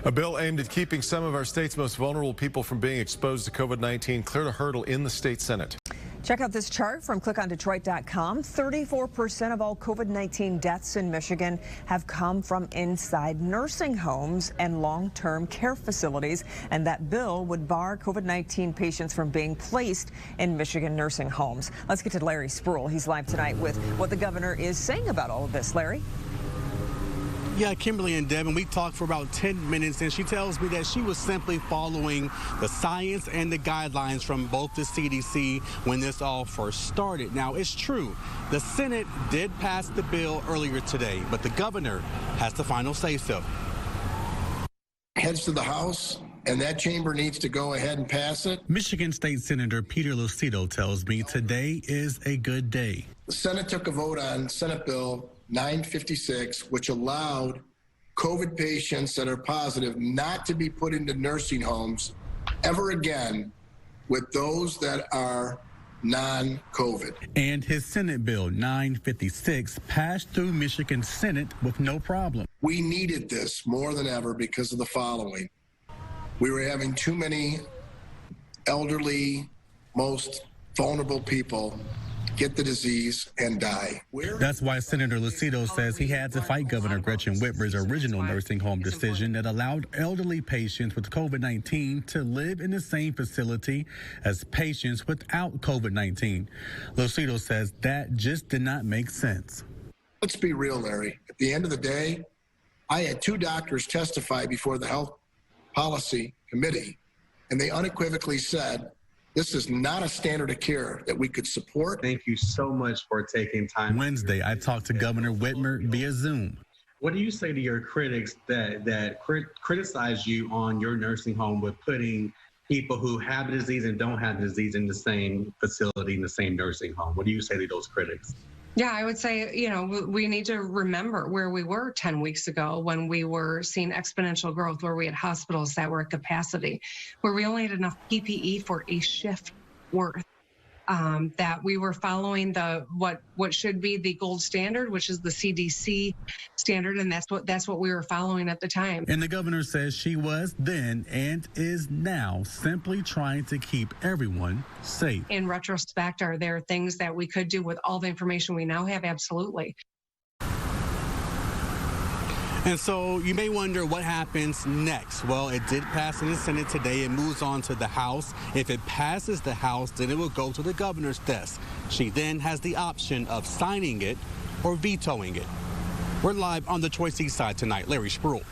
A bill aimed at keeping some of our state's most vulnerable people from being exposed to COVID-19 cleared a hurdle in the state Senate. Check out this chart from clickondetroit.com. 34% of all COVID-19 deaths in Michigan have come from inside nursing homes and long-term care facilities, and that bill would bar COVID-19 patients from being placed in Michigan nursing homes. Let's get to Larry Spruill. He's live tonight with what the governor is saying about all of this. Larry? Yeah, Kimberly and Devin, we talked for about 10 minutes, and she tells me that she was simply following the science and the guidelines from both the CDC when this all first started. Now, it's true, the Senate did pass the bill earlier today, but the governor has the final say-so. Heads to the House, and that chamber needs to go ahead and pass it. Michigan State Senator Peter Lucido tells me today is a good day. The Senate took a vote on Senate Bill 956, which allowed COVID patients that are positive not to be put into nursing homes ever again with those that are non-COVID. And his Senate Bill 956 passed through Michigan Senate with no problem. We needed this more than ever because of the following. We were having too many elderly, most vulnerable people get the disease and die. That's why Senator Lucido says he had to fight Governor Gretchen Whitmer's original nursing home decision that allowed elderly patients with COVID-19 to live in the same facility as patients without COVID-19. Lucido says that just did not make sense. Let's be real, Larry. At the end of the day, I had two doctors testify before the Health Policy Committee, and they unequivocally said, this is not a standard of care that we could support. Thank you so much for taking time. Wednesday, I talked to Governor Whitmer via Zoom. What do you say to your critics that criticize you on your nursing home with putting people who have the disease and don't have the disease in the same facility, in the same nursing home? What do you say to those critics? Yeah, I would say, we need to remember where we were 10 weeks ago when we were seeing exponential growth, where we had hospitals that were at capacity, where we only had enough PPE for a shift worth, that we were following what should be the gold standard, which is the CDC standard, and that's what we were following at the time. And the governor says she was then and is now simply trying to keep everyone safe. In retrospect, are there things that we could do with all the information we now have? Absolutely. And so you may wonder what happens next. Well, it did pass in the Senate today. It moves on to the House. If it passes the House, then it will go to the governor's desk. She then has the option of signing it or vetoing it. We're live on the Detroit East Side tonight. Larry Spruill.